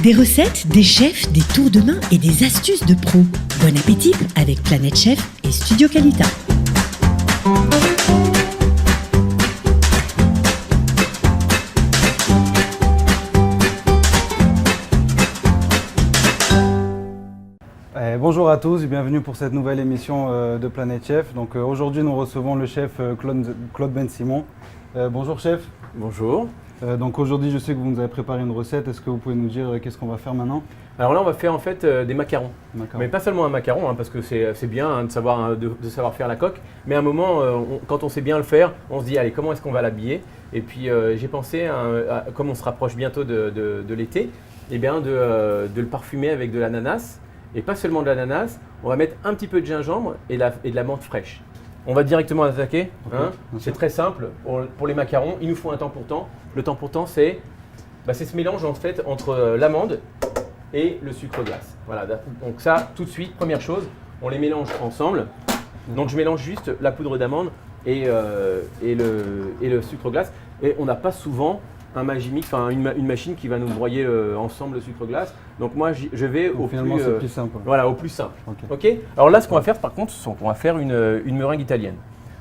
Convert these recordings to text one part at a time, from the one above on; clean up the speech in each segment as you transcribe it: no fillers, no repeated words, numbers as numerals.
Des recettes, des chefs, des tours de main et des astuces de pros. Bon appétit avec Planète Chef et Studio Qualita. Bonjour à tous et bienvenue pour cette nouvelle émission de Planète Chef. Donc aujourd'hui nous recevons le chef Claude Ben-Simon. Bonjour chef. Bonjour. Donc aujourd'hui je sais que vous nous avez préparé une recette. Est-ce que vous pouvez nous dire qu'est-ce qu'on va faire maintenant? Alors là on va faire en fait des macarons. Mais pas seulement un macaron parce que c'est bien de savoir faire la coque. Mais à un moment quand on sait bien le faire, on se dit allez comment est-ce qu'on va l'habiller? Et puis j'ai pensé comme on se rapproche bientôt de l'été, eh bien de le parfumer avec de l'ananas. Et pas seulement de l'ananas, on va mettre un petit peu de gingembre et de la menthe fraîche. On va directement attaquer. Hein. C'est très simple. Pour les macarons, il nous faut un temps pour temps. Le temps pour temps, c'est ce mélange en fait entre l'amande et le sucre glace. Voilà. Donc ça, tout de suite, première chose, on les mélange ensemble. Donc je mélange juste la poudre d'amande et le sucre glace. Et on n'a pas souvent un Magimix, une machine qui va nous broyer ensemble le sucre glace. Donc moi je vais au plus simple. Voilà, au plus simple. Ok. Alors là ce qu'on va faire par contre, c'est qu'on va faire une meringue italienne.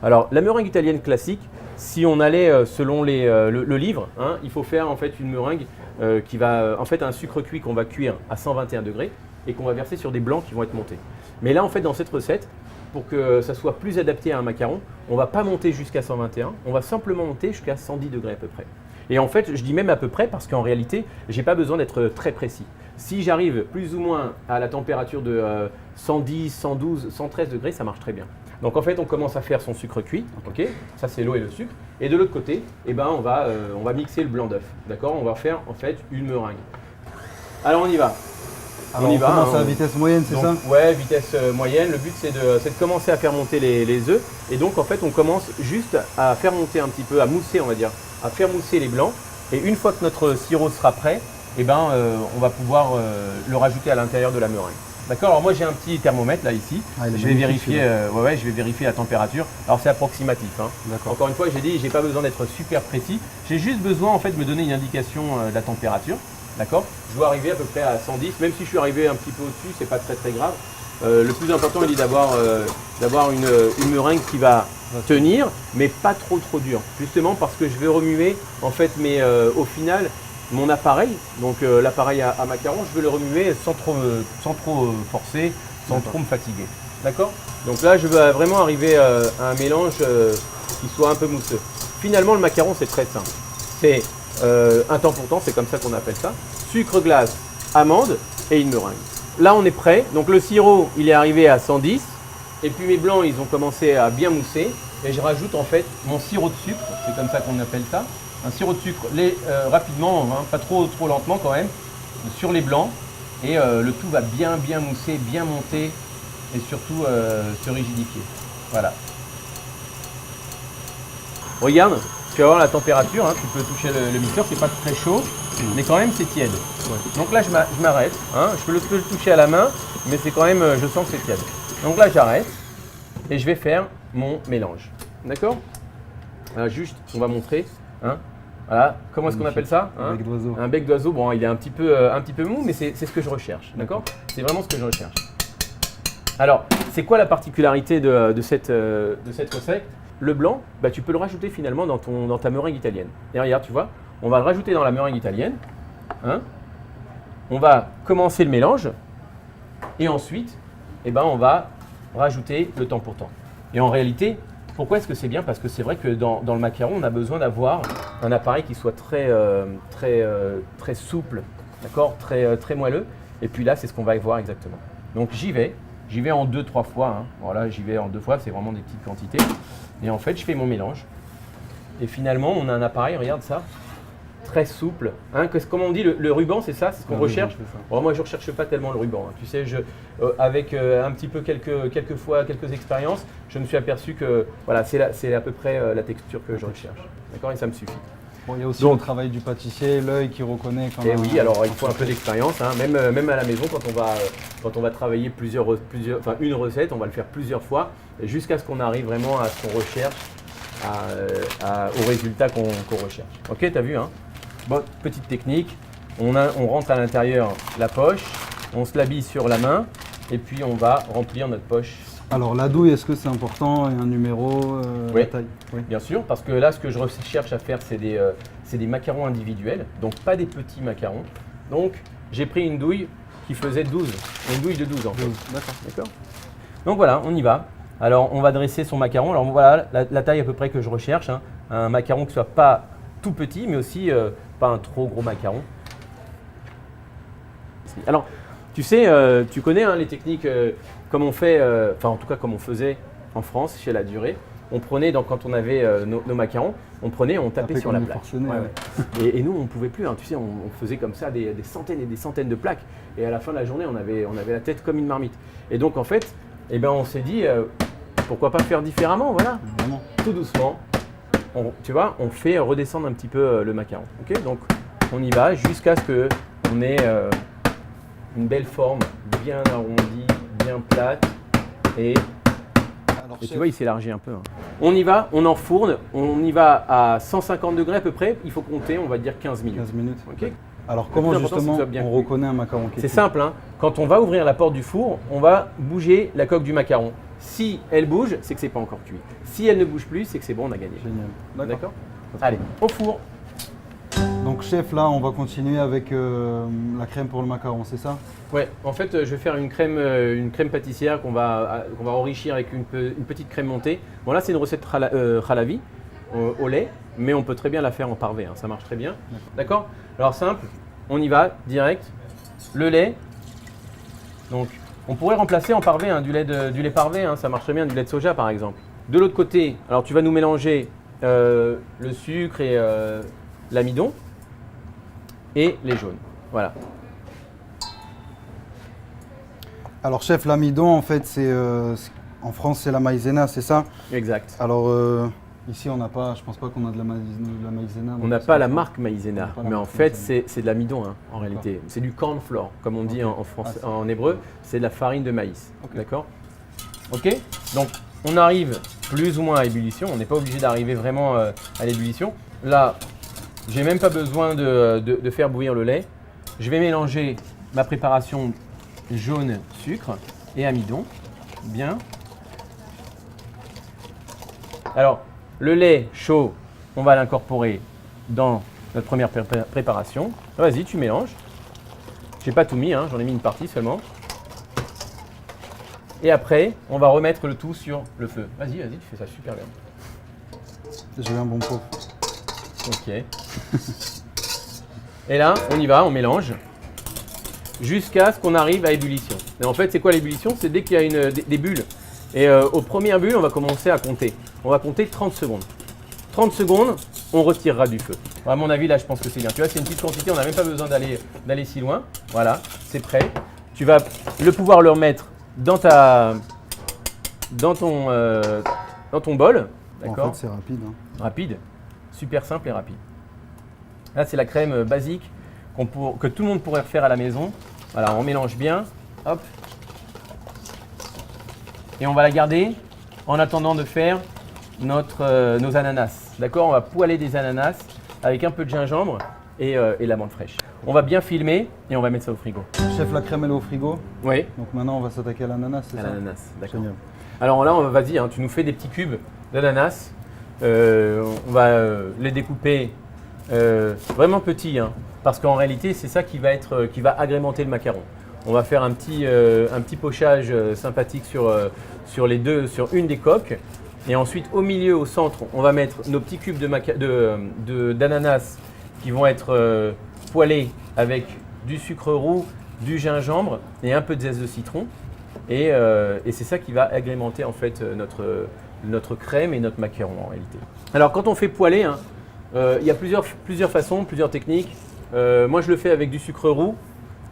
Alors la meringue italienne classique, si on allait selon le livre, hein, il faut faire en fait une meringue qui va en fait un sucre cuit qu'on va cuire à 121 degrés et qu'on va verser sur des blancs qui vont être montés. Mais là en fait dans cette recette, pour que ça soit plus adapté à un macaron, on ne va pas monter jusqu'à 121, on va simplement monter jusqu'à 110 degrés à peu près. Et en fait, je dis même à peu près parce qu'en réalité, je n'ai pas besoin d'être très précis. Si j'arrive plus ou moins à la température de 110, 112, 113 degrés, ça marche très bien. Donc en fait, on commence à faire son sucre cuit, ok. Ça c'est l'eau et le sucre. Et de l'autre côté, eh ben, on va mixer le blanc d'œuf, d'accord. On va faire en fait une meringue. Alors on y va. Alors on commence à vitesse moyenne, c'est ça? Ouais, vitesse moyenne. Le but c'est de commencer à faire monter les œufs. Et donc en fait, on commence juste à faire monter un petit peu, à mousser on va dire, à faire mousser les blancs. Et une fois que notre sirop sera prêt, eh ben, on va pouvoir le rajouter à l'intérieur de la meringue. D'accord. Alors moi j'ai un petit thermomètre là ici. Je vais vérifier, je vais vérifier la température. Alors c'est approximatif. Hein. Encore une fois, j'ai dit, j'ai pas besoin d'être super précis. J'ai juste besoin en fait de me donner une indication de la température. D'accord. Je dois arriver à peu près à 110. Même si je suis arrivé un petit peu au-dessus, c'est pas très grave. Le plus important, il est d'avoir une meringue qui va tenir, mais pas trop dur. Justement parce que je vais remuer en fait, au final, mon appareil, donc l'appareil à macarons, je vais le remuer sans trop forcer, sans trop me fatiguer. D'accord. Donc là, je veux vraiment arriver à un mélange qui soit un peu mousseux. Finalement, le macaron, c'est très simple. C'est un temps pour temps, c'est comme ça qu'on appelle ça. Sucre glace, amande et une meringue. Là, on est prêt. Donc le sirop, il est arrivé à 110. Et puis mes blancs, ils ont commencé à bien mousser. Et je rajoute en fait mon sirop de sucre. C'est comme ça qu'on appelle ça. Un sirop de sucre rapidement, hein, pas trop lentement quand même, sur les blancs. Et le tout va bien mousser, bien monter et surtout se rigidifier. Voilà. Regarde, tu vas voir la température. Hein, tu peux toucher le mixeur, c'est pas très chaud, mais quand même c'est tiède. Ouais. Donc là, je m'arrête. Hein, je peux le toucher à la main, mais c'est quand même, je sens que c'est tiède. Donc là, j'arrête et je vais faire mon mélange. D'accord. Juste, on va montrer. Hein, voilà. Comment est-ce qu'on appelle ça, hein? Un bec d'oiseau. Un bec d'oiseau. Bon, il est un petit peu mou, mais c'est ce que je recherche. D'accord. C'est vraiment ce que je recherche. Alors, c'est quoi la particularité de cette recette? Le blanc, tu peux le rajouter finalement dans ta meringue italienne. Et regarde, tu vois, on va le rajouter dans la meringue italienne. Hein, on va commencer le mélange et ensuite, eh ben, on va rajouter le temps pour temps. Et en réalité, pourquoi est-ce que c'est bien? Parce que c'est vrai que dans le macaron, on a besoin d'avoir un appareil qui soit très souple, d'accord, très moelleux. Et puis là, c'est ce qu'on va voir exactement. Donc j'y vais en 2-3 fois. Hein. Voilà, j'y vais en 2 fois, c'est vraiment des petites quantités. Et en fait, je fais mon mélange. Et finalement, on a un appareil, regarde ça, très souple. Hein, comme on dit, le ruban, c'est ça, c'est ce qu'on recherche. Bon, moi, je ne recherche pas tellement le ruban. Hein. Tu sais, avec un petit peu quelques expériences, je me suis aperçu que voilà, c'est à peu près la texture que je recherche. D'accord. Et ça me suffit. Bon, il y a aussi le travail du pâtissier, l'œil qui reconnaît quand même. Et oui, alors il faut un peu d'expérience. Hein. Même à la maison, quand on va travailler une recette, on va le faire plusieurs fois jusqu'à ce qu'on arrive vraiment à ce qu'on recherche, au résultat qu'on recherche. Ok, t'as vu, hein? Bon, petite technique. On rentre à l'intérieur la poche, on se l'habille sur la main et puis on va remplir notre poche. Alors la douille, est-ce que c'est important? Il y a un numéro, Oui. la taille? Oui. Bien sûr, parce que là, ce que je recherche à faire, c'est des macarons individuels, donc pas des petits macarons. Donc, j'ai pris une douille qui faisait 12, une douille de 12 en fait. D'accord. Donc voilà, on y va. Alors, on va dresser son macaron. Alors voilà, la taille à peu près que je recherche, hein. Un macaron qui ne soit pas tout petit, mais aussi pas un trop gros macaron. Alors, tu sais, tu connais hein, les techniques, comme on fait, enfin en tout cas comme on faisait en France, chez La Durée. On prenait, quand on avait nos macarons, on tapait sur la plaque. Et nous, on ne pouvait plus, hein, tu sais, on faisait comme ça des centaines et des centaines de plaques. Et à la fin de la journée, on avait la tête comme une marmite. Et donc, en fait, eh ben, on s'est dit, pourquoi pas faire différemment, voilà. Vraiment. Tout doucement, tu vois, on fait redescendre un petit peu le macaron. Okay, donc, on y va jusqu'à ce qu'on ait une belle forme, bien arrondie, bien plate. Et tu vois, il s'élargit un peu. Hein. On y va, on enfourne, on y va à 150 degrés à peu près. Il faut compter, on va dire 15 minutes. 15 minutes. Okay. Alors comment justement on reconnaît un macaron qui est C'est cuit? simple, hein. Quand on va ouvrir la porte du four, on va bouger la coque du macaron. Si elle bouge, c'est que c'est pas encore cuit. Si elle ne bouge plus, c'est que c'est bon, on a gagné. Génial. D'accord. Allez, au four. Donc chef, là on va continuer avec la crème pour le macaron, c'est ça? Ouais, en fait je vais faire une crème pâtissière qu'on va enrichir avec une petite crème montée. Bon là c'est une recette halavi au lait, mais on peut très bien la faire en parvé, hein, ça marche très bien. D'accord. Alors simple, on y va direct. Le lait, donc on pourrait remplacer en parvé hein, du lait parvé, hein, ça marche très bien, du lait de soja par exemple. De l'autre côté, alors tu vas nous mélanger le sucre et l'amidon et les jaunes. Voilà. Alors chef, l'amidon en fait c'est en France c'est la maïzena, c'est ça? Exact. Alors ici on n'a pas, je pense pas qu'on a de la maïzena. On n'a pas la marque maïzena, mais en fait c'est de l'amidon hein, en réalité. C'est du corn flour, comme on dit en français, en hébreu, c'est de la farine de maïs. D'accord. Ok. Donc on arrive plus ou moins à ébullition, on n'est pas obligé d'arriver vraiment à l'ébullition. Là, j'ai même pas besoin de faire bouillir le lait. Je vais mélanger ma préparation jaune, sucre et amidon. Bien. Alors, le lait chaud, on va l'incorporer dans notre première préparation. Vas-y, tu mélanges. J'ai pas tout mis, hein, j'en ai mis une partie seulement. Et après, on va remettre le tout sur le feu. Vas-y, tu fais ça super bien. J'ai eu un bon pot. Ok. Et là, on y va, on mélange jusqu'à ce qu'on arrive à ébullition. Et en fait, c'est quoi l'ébullition? C'est dès qu'il y a des bulles. Et aux premières bulles, on va commencer à compter. On va compter 30 secondes. 30 secondes, on retirera du feu. À mon avis, là, je pense que c'est bien. Tu vois, c'est une petite quantité, on n'a même pas besoin d'aller si loin. Voilà, c'est prêt. Tu vas pouvoir le remettre dans ton bol. D'accord. En fait, c'est rapide. Hein. Rapide, super simple et rapide. Là, c'est la crème basique que tout le monde pourrait refaire à la maison. Voilà, on mélange bien. Hop. Et on va la garder en attendant de faire nos ananas. D'accord. On va poêler des ananas avec un peu de gingembre et la menthe fraîche. On va bien filmer et on va mettre ça au frigo. Chef, la crème elle est au frigo. Oui. Donc maintenant, on va s'attaquer à l'ananas, c'est ça? À l'ananas, d'accord. Génial. Alors là, vas-y, hein, tu nous fais des petits cubes d'ananas. On va les découper vraiment petits, hein, parce qu'en réalité, c'est ça qui va agrémenter le macaron. On va faire un petit pochage sympathique sur une des coques. Et ensuite, au milieu, au centre, on va mettre nos petits cubes d'ananas qui vont être poêlés avec du sucre roux, du gingembre et un peu de zeste de citron. Et c'est ça qui va agrémenter en fait notre crème et notre macaron en réalité. Alors quand on fait poêler, hein, il y a plusieurs façons, plusieurs techniques. Moi je le fais avec du sucre roux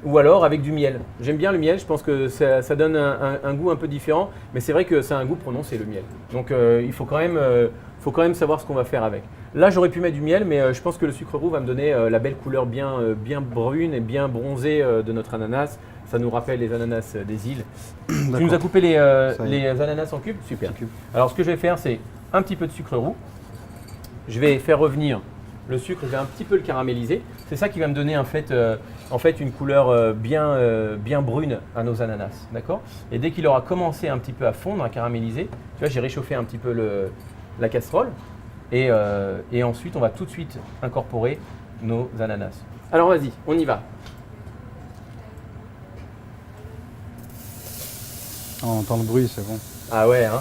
ou alors avec du miel. J'aime bien le miel, je pense que ça donne un goût un peu différent, mais c'est vrai que c'est un goût prononcé le miel. Donc il faut quand même savoir ce qu'on va faire avec. Là j'aurais pu mettre du miel, mais je pense que le sucre roux va me donner la belle couleur bien brune et bien bronzée de notre ananas. Ça nous rappelle les ananas des îles. Tu nous as coupé les ananas en cubes? Super. Alors ce que je vais faire, c'est un petit peu de sucre roux. Je vais faire revenir le sucre, je vais un petit peu le caraméliser. C'est ça qui va me donner en fait une couleur bien brune à nos ananas, d'accord? Et dès qu'il aura commencé un petit peu à fondre, à caraméliser, tu vois, j'ai réchauffé un petit peu la casserole et ensuite on va tout de suite incorporer nos ananas. Alors vas-y, on y va. On entend le bruit, c'est bon. Ah ouais, hein?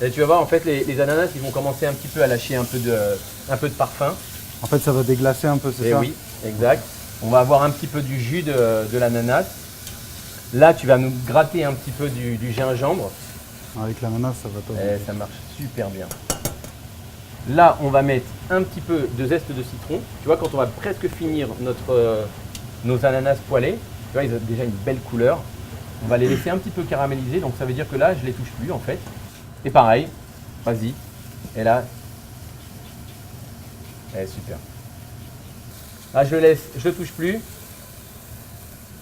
Et tu vas voir, en fait, les ananas, ils vont commencer un petit peu à lâcher un peu de parfum. En fait, ça va déglacer un peu, c'est Et ça? oui, exact. On va avoir un petit peu du jus de l'ananas. Là, tu vas nous gratter un petit peu du gingembre. Avec l'ananas, ça va top. Et ça marche super bien. Là, on va mettre un petit peu de zeste de citron. Tu vois, quand on va presque finir nos ananas poêlés, tu vois, ils ont déjà une belle couleur. On va les laisser un petit peu caraméliser, donc ça veut dire que là, je les touche plus en fait. Et pareil, vas-y. Et là, super. Là, je le laisse, je ne touche plus.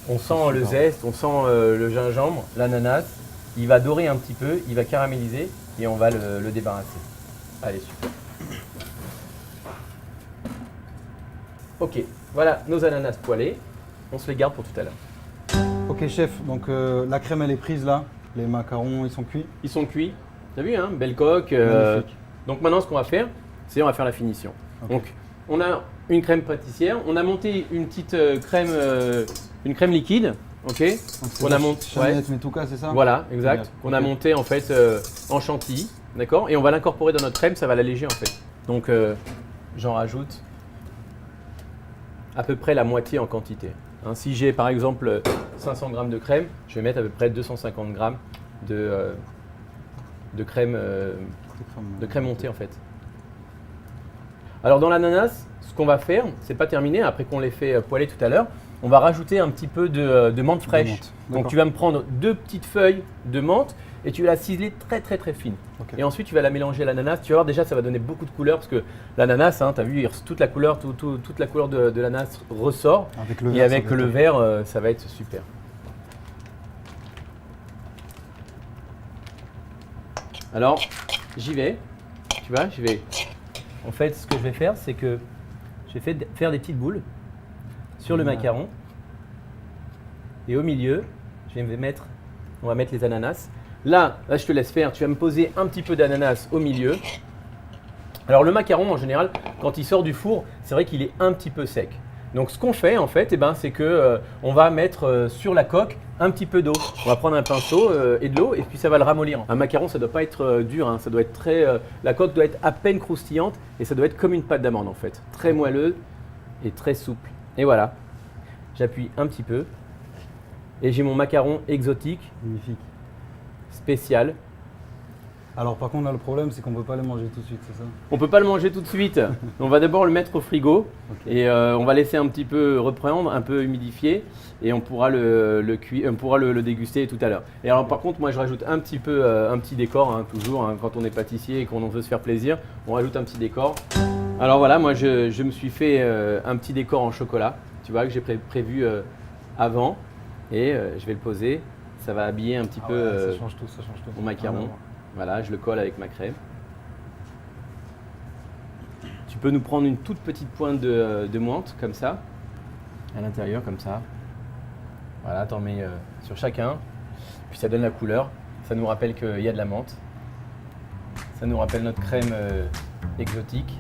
On sent le zeste, on sent le gingembre, l'ananas. Il va dorer un petit peu, il va caraméliser et on va le débarrasser. Allez, super. Ok, voilà nos ananas poêlés. On se les garde pour tout à l'heure. Ok chef, donc la crème elle est prise là, les macarons ils sont cuits. Ils sont cuits. T'as vu, hein, belle coque. Magnifique. Donc maintenant, ce qu'on va faire, c'est on va faire la finition. Ok. Donc, on a une crème pâtissière. On a monté une petite crème liquide. Ok. Donc, On a monté. Chanette Metouka, c'est ça? Voilà, exact. Génial. Qu'on a Ok. monté en fait en chantilly, d'accord. Et on va l'incorporer dans notre crème. Ça va l'alléger en fait. Donc, j'en rajoute à peu près la moitié en quantité. Hein, si j'ai par exemple 500 g de crème, je vais mettre à peu près 250 g de crème montée en fait. Alors dans l'ananas, ce qu'on va faire, c'est pas terminé, après qu'on les fait poêler tout à l'heure, on va rajouter un petit peu de menthe fraîche. menthe, Donc d'accord. tu vas me prendre 2 petites feuilles de menthe et tu vas la ciseler très très très fine. Ok. Et ensuite tu vas la mélanger à l'ananas. Tu vas voir déjà ça va donner beaucoup de couleur parce que l'ananas, hein, tu as vu, toute la couleur, toute la couleur de l'ananas ressort. Avec le Et verre, avec ça va le être top. verre, ça va être super. Alors, j'y vais. Tu vois, je vais. En fait, ce que je vais faire, c'est que je vais faire des petites boules sur le Génial. macaron. Et au milieu, on va mettre les ananas. Là, je te laisse faire. Tu vas me poser un petit peu d'ananas au milieu. Alors, le macaron, en général, quand il sort du four, c'est vrai qu'il est un petit peu sec. Donc, ce qu'on fait, en fait, c'est que on va mettre sur la coque un petit peu d'eau. On va prendre un pinceau et de l'eau et puis ça va le ramollir. Un macaron, ça ne doit pas être dur, hein, ça doit être très. La coque doit être à peine croustillante et ça doit être comme une pâte d'amande en fait. Très moelleuse et très souple. Et voilà, j'appuie un petit peu et j'ai mon macaron exotique, Magnifique. spécial. Alors par contre là le problème c'est qu'on ne peut pas les manger tout de suite, c'est ça? On ne peut pas le manger tout de suite. On va d'abord le mettre au frigo Ok. et on va laisser un petit peu reprendre, un peu humidifier et on pourra le déguster tout à l'heure. Et alors par contre, moi je rajoute un petit peu, un petit décor, hein, toujours, hein, quand on est pâtissier et qu'on veut se faire plaisir, on rajoute un petit décor. Alors voilà, moi je me suis fait un petit décor en chocolat, tu vois, que j'ai prévu avant et je vais le poser. Ça va habiller un petit Ah peu ouais, ça change tout, ça change tout. mon macaron. Voilà, je le colle avec ma crème. Tu peux nous prendre une toute petite pointe de menthe, comme ça, à l'intérieur, comme ça. Voilà, t'en mets sur chacun. Puis ça donne la couleur. Ça nous rappelle qu'il y a de la menthe. Ça nous rappelle notre crème exotique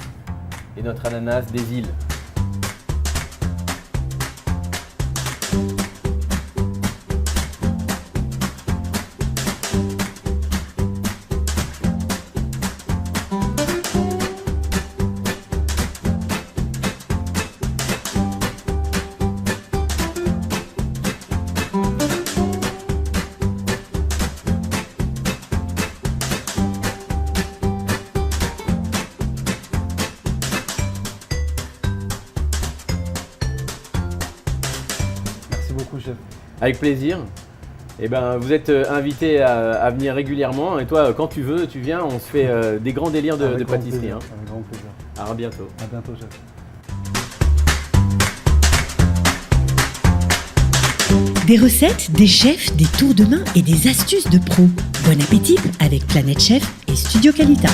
et notre ananas des îles. Merci beaucoup chef. Avec plaisir. Eh ben, vous êtes invité à venir régulièrement. Et toi, quand tu veux, tu viens. On se fait des grands délires de Avec grand pâtisserie. plaisir, Hein. Avec grand plaisir. Alors, à bientôt. À bientôt chef. Des recettes, des chefs, des tours de main et des astuces de pros. Bon appétit avec Planète Chef et Studio Qualita.